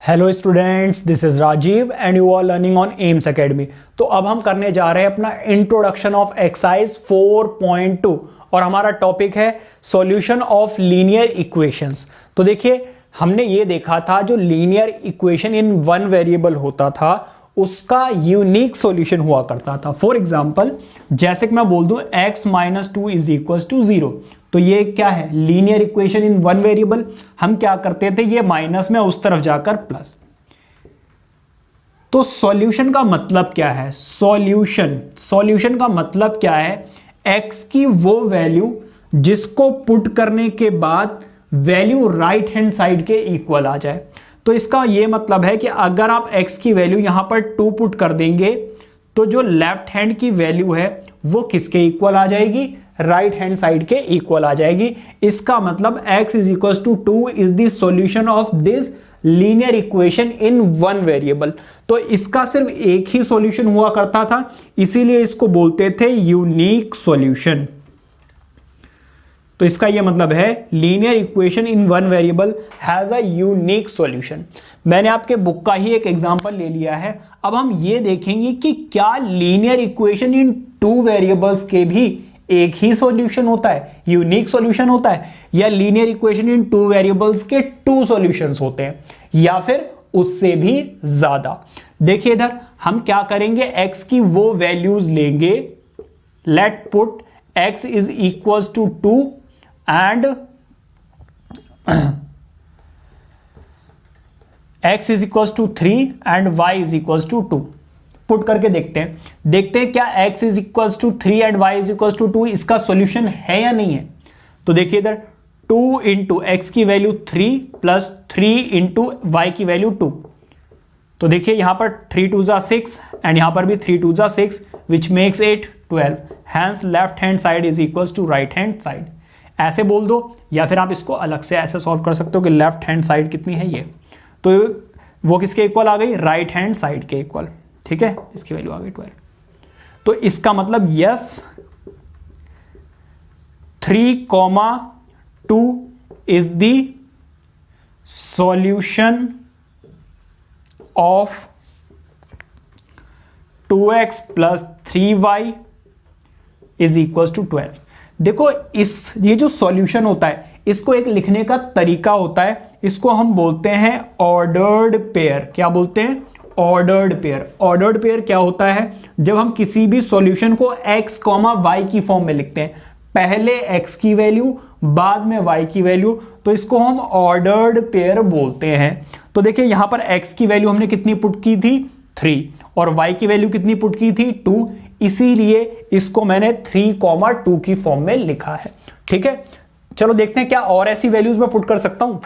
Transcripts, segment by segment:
Hello students, this is Rajiv and you are learning on Aims Academy. तो अब हम करने जा रहे हैं अपना इंट्रोडक्शन ऑफ एक्सरसाइज 4.2 और हमारा टॉपिक है सॉल्यूशन ऑफ लीनियर इक्वेशंस। तो देखिए, हमने ये देखा था जो linear equation in one variable होता था उसका यूनिक सॉल्यूशन हुआ करता था। फॉर एग्जांपल, जैसे कि मैं बोल दूं x - 2 इज इक्वल टू 0, तो ये क्या है? Linear equation in one variable. हम क्या करते थे, ये माइनस में उस तरफ जाकर प्लस। तो सॉल्यूशन का मतलब क्या है? सॉल्यूशन का मतलब क्या है? x की वो वैल्यू जिसको पुट करने के बाद वैल्यू राइट हैंड साइड के इक्वल आ जाए। तो इसका ये मतलब है कि अगर आप x की वैल्यू यहां पर 2 पुट कर देंगे तो जो लेफ्ट हैंड की वैल्यू है वो किसके इक्वल आ जाएगी? राइट हैंड साइड के इक्वल आ जाएगी। इसका मतलब x is equal to 2 is the solution of this linear equation in one variable. तो इसका सिर्फ एक ही सॉल्यूशन हुआ करता था, इसीलिए इसको बोलते थे यूनिक सॉल्यूशन। तो इसका यह मतलब है linear equation in one variable has a unique solution. मैंने आपके बुक का ही एक एग्जांपल ले लिया है। अब हम ये देखेंगे कि क्या लीनियर इक्वेशन इन टू वेरिएबल्स के भी एक ही सॉल्यूशन होता है, यूनिक सॉल्यूशन होता है, या लीनियर इक्वेशन इन टू वेरिएबल्स के टू सॉल्यूशंस होते हैं, या फिर उससे भी ज्यादा। देखिए इधर हम क्या करेंगे, x की वो वैल्यूज लेंगे। Let put x is equal to 2 and x is equal to 3 and y is equal to 2। Put करके देखते हैं क्या x is equal to 3 and y is equal to 2 इसका सॉल्यूशन है या नहीं है। तो देखिए इधर 2 इंटू एक्स की वैल्यू 3 प्लस 3 इंटू वाई की वैल्यू 2। तो देखिए यहां पर 3 2 जा 6 एंड यहां पर भी 3 2 जा 6 which makes it 12। Hence left hand side is equal to right hand side. ऐसे बोल दो, या फिर आप इसको अलग से ऐसे सॉल्व कर सकते हो कि लेफ्ट हैंड साइड कितनी है ये, तो वो किसके इक्वल आ गई? राइट हैंड साइड के इक्वल। ठीक है, इसकी वैल्यू आ गई 12। तो इसका मतलब yes 3,2 is the solution of 2x plus 3y is equal to 12। देखो ये जो सॉल्यूशन होता है इसको एक लिखने का तरीका होता है, इसको हम बोलते हैं ऑर्डर्ड पेयर। क्या बोलते हैं? Ordered pair. ऑर्डर्ड पेयर क्या होता है? जब हम किसी भी सॉल्यूशन को x, y की फॉर्म में लिखते हैं, पहले x की वैल्यू बाद में y की वैल्यू, तो इसको हम ऑर्डर्ड पेयर बोलते हैं। तो देखिए यहां पर x की वैल्यू हमने कितनी पुट की थी? 3, और y की वैल्यू कितनी पुट की थी? 2। इसीलिए इसको मैंने 3,2 की फॉर्म में लिखा है। ठीक है, चलो देखते हैं क्या और ऐसी वैल्यूज मैं पुट कर सकता हूं।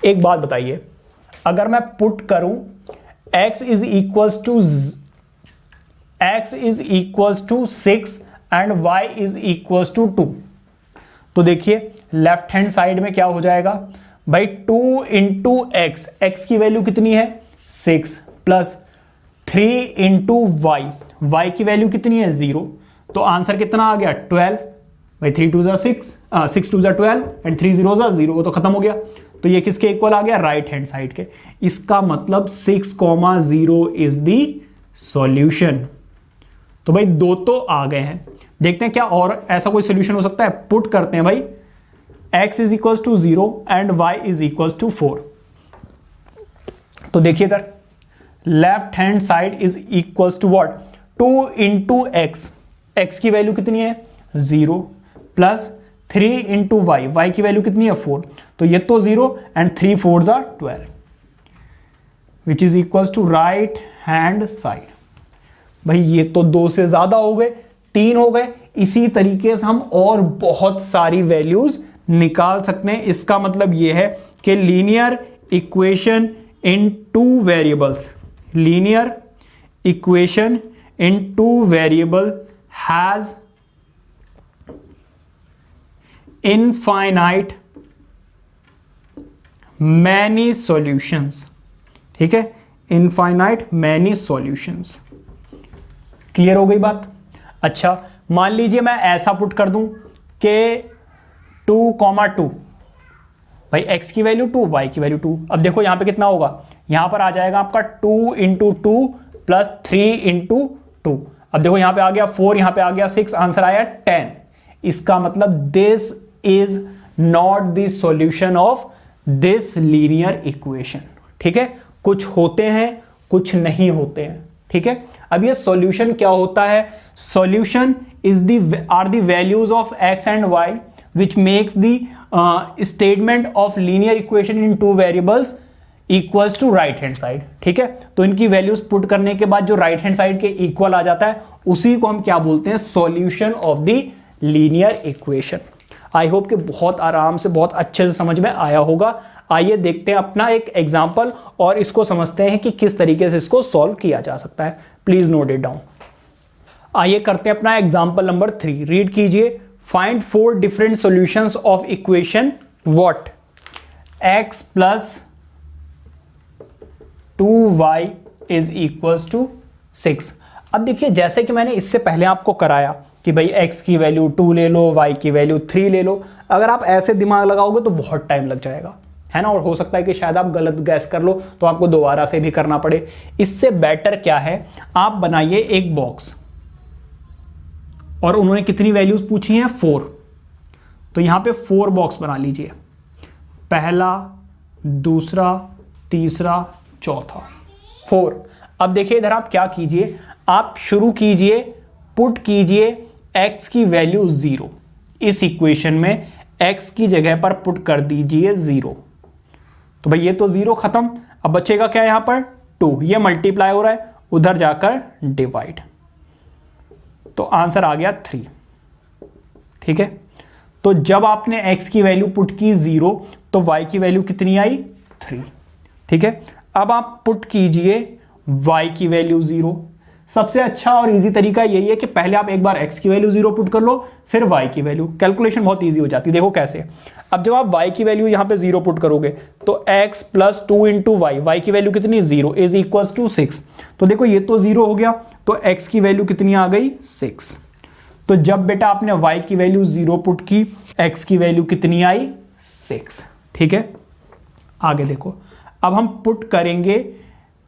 एक बात बताइए, अगर मैं पुट करूं x is equal to 6 and y is equal to 2, तो देखिए लेफ्ट हैंड साइड में क्या हो जाएगा भाई? 2 इंटू एक्स, एक्स की वैल्यू कितनी है? 6 प्लस 3 इंटू वाई, वाई की वैल्यू कितनी है? 0। तो आंसर कितना आ गया? 12। भाई 3 2 जा 6, 6 2 जा 12 एंड 3 0 जा 0, वो तो खत्म हो गया। तो ये किसके इक्वल आ गया? राइट हैंड साइड के। इसका मतलब 6,0 इज द सॉल्यूशन। तो भाई दो तो आ गए हैं। देखते हैं क्या और ऐसा कोई सॉल्यूशन हो सकता है। पुट करते हैं भाई, x is equal to 0 and y is equal to 4। तो देखिए इधर left hand side is equal to what? 2 into x, x की वैल्यू कितनी है? 0 प्लस 3 इंटू वाई, वाई की वैल्यू कितनी है? 4। तो ये तो 0 and 3 4 are 12 which is equal to right hand side. भाई ये तो 2 से ज्यादा हो गए, 3 हो गए। इसी तरीके से हम और बहुत सारी वैल्यूज निकाल सकते हैं। इसका मतलब यह है कि linear equation in two variables, linear equation in two variable has infinite many solutions. ठीक है, इनफाइनाइट मैनी सॉल्यूशंस। क्लियर हो गई बात? अच्छा, मान लीजिए मैं ऐसा पुट कर दूं के 2,2, भाई x की वैल्यू 2, y की वैल्यू 2। अब देखो यहां पे कितना होगा, यहां पर आ जाएगा आपका 2 इंटू 2 प्लस 3 इंटू 2। अब देखो यहां पे आ गया 4, यहां पे आ गया 6, आंसर आया 10। इसका मतलब this is not the solution of this linear equation. ठीक है, कुछ होते हैं कुछ नहीं होते हैं। ठीक है, अब ये सॉल्यूशन क्या होता है, solution is the are the values of x and y which makes the statement of linear equation in two variables equals to right hand side। ठीक है, तो इनकी वैल्यूज पुट करने के बाद जो राइट हैंड साइड के इक्वल आ जाता है उसी को हम क्या बोलते हैं, solution of the linear equation. I hope कि बहुत आराम से बहुत अच्छे से समझ में आया होगा। आइए देखते हैं अपना एक एग्जाम्पल और इसको समझते हैं कि किस तरीके से इसको सॉल्व किया जा सकता है। Please note it down. आइए करते हैं अपना एग्जाम्पल नंबर 3। रीड कीजिए, find 4 different solutions of equation what x plus 2y is equals to 6। अब देखिए जैसे कि मैंने इससे पहले आपको कराया कि भाई x की वैल्यू 2 ले लो, y की वैल्यू 3 ले लो। अगर आप ऐसे दिमाग लगाओगे तो बहुत टाइम लग जाएगा, है ना, और हो सकता है कि शायद आप गलत गैस कर लो तो आपको दोबारा से भी करना पड़े। इससे बेटर क्या है, आप बनाइए एक बॉक्स और उन्होंने कितनी वैल्यूज पूछी हैं, 4। तो यहां पे 4 बॉक्स बना लीजिए, पहला, दूसरा, तीसरा, चौथा, 4। अब देखिए इधर आप क्या कीजिए, आप शुरू कीजिए, पुट कीजिए x की वैल्यू 0। इस इक्वेशन में x की जगह पर पुट कर दीजिए 0। तो भाई ये तो 0 खत्म। अब बचेगा क्या यहां पर 2, ये मल्टीप्लाई हो रहा है, उधर जाकर डिवाइड, तो आंसर आ गया 3। ठीक है, तो जब आपने x की वैल्यू पुट की 0 तो y की वैल्यू कितनी आई, 3। ठीक है, अब आप पुट कीजिए y की वैल्यू 0। सबसे अच्छा और इजी तरीका यही है कि पहले आप एक बार x की वैल्यू 0 पुट कर लो, फिर y की वैल्यू। कैलकुलेशन बहुत इजी हो जाती है। देखो कैसे, अब जब आप y की वैल्यू यहां पे 0 पुट करोगे तो x प्लस 2 इंटू y की वैल्यू कितनी, 0 इज इक्वल टू 6। तो देखो ये तो 0 हो गया, तो x की वैल्यू कितनी आ गई, 6। तो जब बेटा आपने y की वैल्यू 0 पुट की, x की वैल्यू कितनी आई, 6। ठीक है, आगे देखो, अब हम पुट करेंगे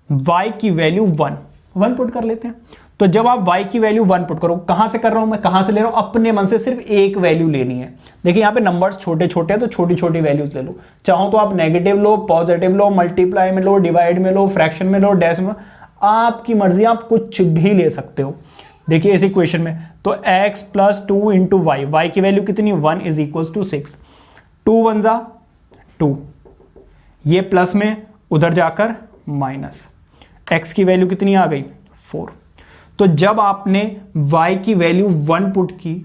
y की वैल्यू 1 पुट कर लेते हैं। तो जब आप y की वैल्यू 1 पुट करो, कहां से कर रहा हूं मैं, कहां से ले रहा हूं, अपने मन से सिर्फ एक वैल्यू लेनी है। देखिए यहां पे नंबर्स छोटे छोटे हैं तो छोटी छोटी वैल्यूज ले लो, चाहो तो आप नेगेटिव लो, पॉजिटिव लो, मल्टीप्लाई में लो, डिवाइड में लो, फ्रैक्शन में लो, डैश में, आपकी मर्जी, आप कुछ भी ले सकते हो। देखिए इस इक्वेशन में तो x प्लस 2 इंटू y की वैल्यू कितनी, 1 इज इक्वल टू 6। 2 1 जा 2, ये प्लस में उधर जाकर माइनस, x की वैल्यू कितनी आ गई, 4। तो जब आपने y की वैल्यू 1 पुट की,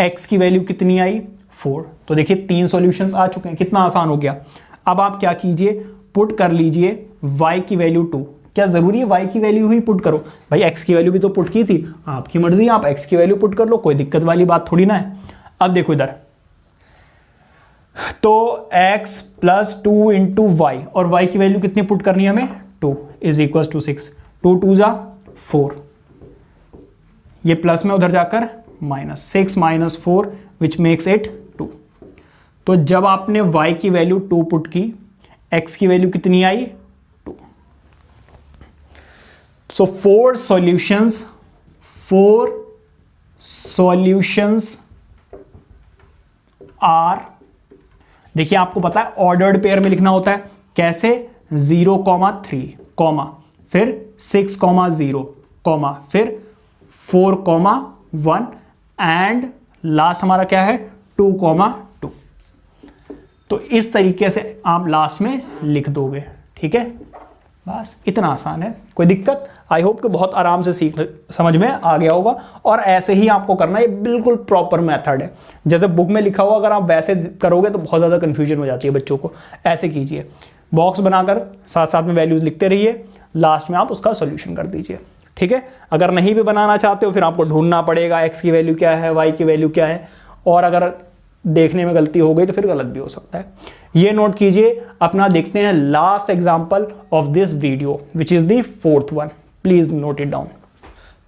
x की वैल्यू कितनी आई, 4। तो देखिए 3 सॉल्यूशंस आ चुके हैं, कितना आसान हो गया। अब आप क्या कीजिए, पुट कर लीजिए y की वैल्यू 2। क्या जरूरी है y की वैल्यू ही पुट करो, भाई x की वैल्यू भी तो पुट की थी, आपकी मर्जी, आप x की वैल्यू पुट कर लो, कोई दिक्कत वाली बात थोड़ी ना है। अब देखो इधर, तो x प्लस 2 इंटू वाई, और y की वैल्यू कितनी पुट करनी है हमें, 2 इज इक्वल टू 6। 2 2 जा 4, ये प्लस में उधर जाकर minus, 6 minus 4 which makes it 2। तो जब आपने y की वैल्यू 2 पुट की, x की वैल्यू कितनी आई, 2। सो 4 सॉल्यूशंस आर, देखिए आपको पता है ऑर्डर्ड पेयर में लिखना होता है, कैसे, 0, 3, फिर 6, 0, फिर 4, 1 एंड लास्ट हमारा क्या है, 2, 2। तो इस तरीके से आप लास्ट में लिख दोगे। ठीक है, बस इतना आसान है, कोई दिक्कत, आई होप कि बहुत आराम से समझ में आ गया होगा। और ऐसे ही आपको करना है, बिल्कुल प्रॉपर मेथड है, जैसे बुक में लिखा हुआ, अगर आप वैसे करोगे तो बहुत ज़्यादा कंफ्यूजन हो जाती है बच्चों को। ऐसे कीजिए, बॉक्स बनाकर साथ साथ में वैल्यूज लिखते रहिए, लास्ट में आप उसका सोल्यूशन कर दीजिए। ठीक है, अगर नहीं भी बनाना चाहते हो फिर आपको ढूंढना पड़ेगा x की वैल्यू क्या है, y की वैल्यू क्या है, और अगर देखने में गलती हो गई तो फिर गलत भी हो सकता है। ये नोट कीजिए। अपना देखते हैं last example of this video which is the 4th one. Please note it down.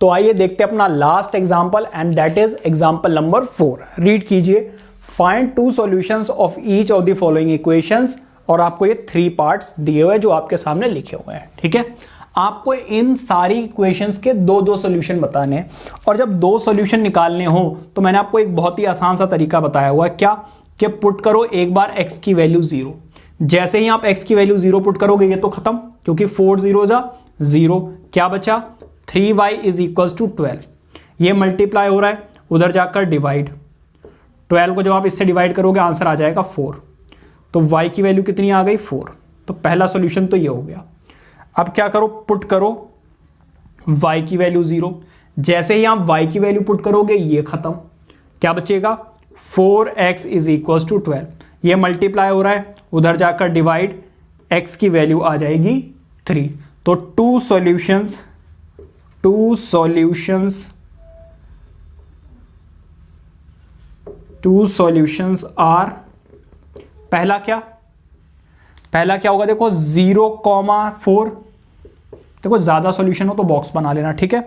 तो आइए देखते हैं अपना last example and that is example number 4। Read कीजिए, find 2 solutions of each of the following equations, और आपको ये 3 पार्ट्स दिए हुए जो आपके सामने लिखे हुए हैं। ठीक है, आपको इन सारी इक्वेशंस के 2-2 सॉल्यूशन बताने हैं, और जब 2 सॉल्यूशन निकालने हो तो मैंने आपको एक बहुत ही आसान सा तरीका बताया हुआ है, क्या कि पुट करो एक बार x की वैल्यू 0। जैसे ही आप x की वैल्यू 0 पुट करोगे ये तो खत्म, क्योंकि 4 0 जा 0, क्या बचा 3y इज इक्वल्स टू 12। ये मल्टीप्लाई हो रहा है, उधर जाकर डिवाइड, 12 को जब आप इससे डिवाइड करोगे आंसर आ जाएगा 4। तो y की वैल्यू कितनी आ गई 4। तो पहला सॉल्यूशन तो ये हो गया। अब क्या करो, पुट करो y की वैल्यू 0। जैसे ही आप y की वैल्यू पुट करोगे ये खत्म, क्या बचेगा 4x इज इक्वल्स टू 12। ये मल्टीप्लाई हो रहा है, उधर जाकर डिवाइड, x की वैल्यू आ जाएगी 3। तो 2 सॉल्यूशंस आर, पहला क्या होगा, देखो 0,4। देखो ज्यादा सॉल्यूशन हो तो बॉक्स बना लेना, ठीक है।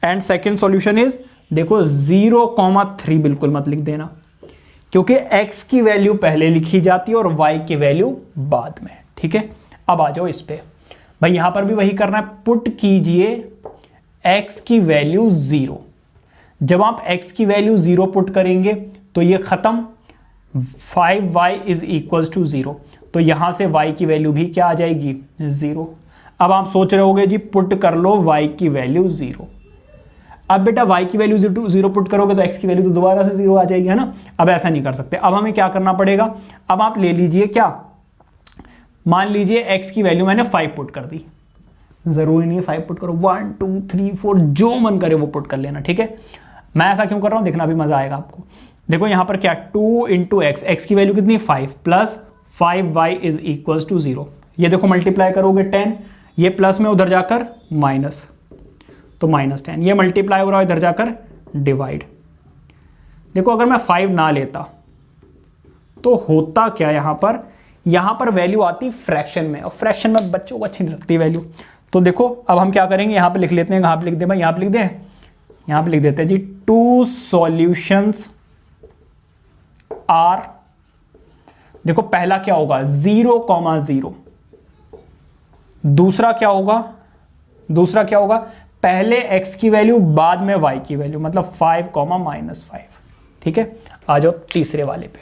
एंड सेकंड सॉल्यूशन इज, देखो 0,3 बिल्कुल मत लिख देना, क्योंकि x की वैल्यू पहले लिखी जाती है और y की वैल्यू बाद में, ठीक है। अब आ जाओ इस पे, भाई यहां पर भी वही करना है, पुट कीजिए x की वैल्यू 0। जब आप x की वैल्यू 0 पुट करेंगे तो ये खत्म, 5y इज इक्वल्स टू 0। तो यहां से y की वैल्यू भी क्या आ जाएगी 0। अब आप सोच रहे होगे जी पुट कर लो y की वैल्यू 0। अब बेटा y की वैल्यू 0 पुट करोगे तो x की वैल्यू तो दोबारा से 0 आ जाएगी, है ना। अब ऐसा नहीं कर सकते, अब हमें क्या करना पड़ेगा, अब आप ले लीजिए, क्या मान लीजिए x की वैल्यू मैंने 5 पुट कर दी, जरूरी नहीं है 5 पुट करो, 1 2 3 4 जो मन करे वो पुट कर लेना, ठीक है। मैं ऐसा क्यों कर रहा हूं, देखना भी मजा आएगा आपको। देखो यहां पर क्या 2 इंटू x की वैल्यू कितनी 5 plus 5y is equals to 0। ये देखो मल्टीप्लाई करोगे 10, ये प्लस में उधर जाकर माइनस, तो -10। ये मल्टीप्लाई हो रहा है इधर जाकर डिवाइड। देखो अगर मैं 5 ना लेता तो होता क्या, यहां पर वैल्यू आती फ्रैक्शन में, और फ्रैक्शन में बच्चों को अच्छी नहीं लगती वैल्यू। तो देखो अब हम क्या करेंगे, यहां पे लिख लेते हैं, कहां पे लिख दे भाई, यहां पे लिख दे, यहां पे लिख देते हैं जी 2 सॉल्यूशंस आर। देखो पहला क्या होगा 0,0, दूसरा क्या होगा पहले x की वैल्यू बाद में y की वैल्यू, मतलब 5, -5, ठीक है। आ जाओ तीसरे वाले पे,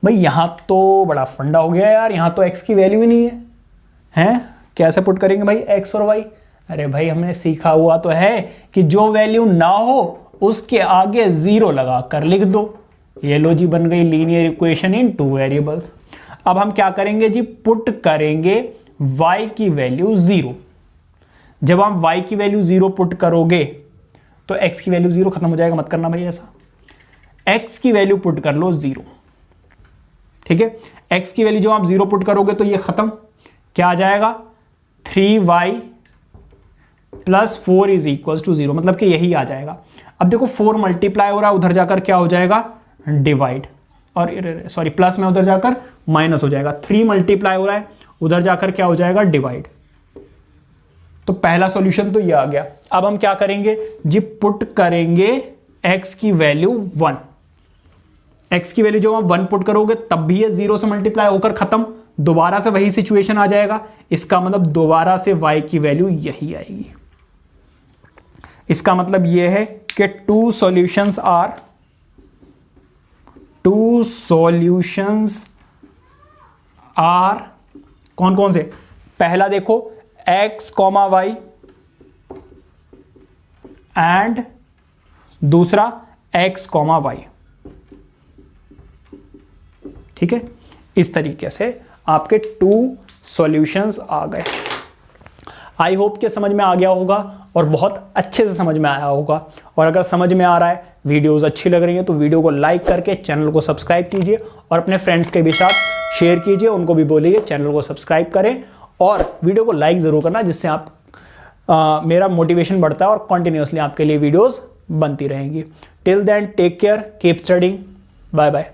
भाई यहां तो बड़ा फंडा हो गया यार, यहां तो x की वैल्यू ही नहीं है, हैं कैसे पुट करेंगे भाई x और y। अरे भाई हमने सीखा हुआ तो है कि जो वैल्यू ना हो उसके आगे 0 लगा कर लिख दो। ये लो जी, बन गई लीनियर इक्वेशन इन 2 वेरिएबल्स। अब हम क्या करेंगे जी, पुट करेंगे y की वैल्यू 0। जब आप y की वैल्यू 0 पुट करोगे तो x की वैल्यू 0, खत्म हो जाएगा, मत करना भाई ऐसा। x की वैल्यू पुट कर लो 0, ठीक है। x की वैल्यू जब आप 0 पुट करोगे तो ये खत्म, क्या आ जाएगा 3y plus 4 is equal to 0, मतलब कि यही आ जाएगा। अब देखो 4 मल्टीप्लाई हो रहा है, उधर जाकर क्या हो जाएगा डिवाइड, और सॉरी प्लस में उधर जाकर माइनस हो जाएगा। 3 मल्टीप्लाई हो रहा है, उधर जाकर क्या हो जाएगा डिवाइड। तो पहला सॉल्यूशन तो ये आ गया। अब हम क्या करेंगे जी, पुट करेंगे x की वैल्यू 1। x की वैल्यू जब आप 1 पुट करोगे तब भी ये 0 से मल्टीप्लाई होकर खत्म, दोबारा से वही सिचुएशन आ जाएगा। इसका मतलब दोबारा से y की वैल्यू यही आएगी। इसका मतलब ये है कि 2 सॉल्यूशंस आर कौन कौन से, पहला देखो x, y एंड दूसरा x, y, ठीक है। इस तरीके से आपके 2 सॉल्यूशंस आ गए। आई होप कि समझ में आ गया होगा और बहुत अच्छे से समझ में आया होगा। और अगर समझ में आ रहा है, वीडियोस अच्छी लग रही है, तो वीडियो को लाइक करके चैनल को सब्सक्राइब कीजिए और अपने फ्रेंड्स के भी साथ शेयर कीजिए, उनको भी बोलिए चैनल को सब्सक्राइब करें और वीडियो को लाइक ज़रूर करना, जिससे आप मेरा मोटिवेशन बढ़ता है और कंटिन्यूसली आपके लिए वीडियोस बनती रहेंगी। Till then take care, keep studying, bye bye.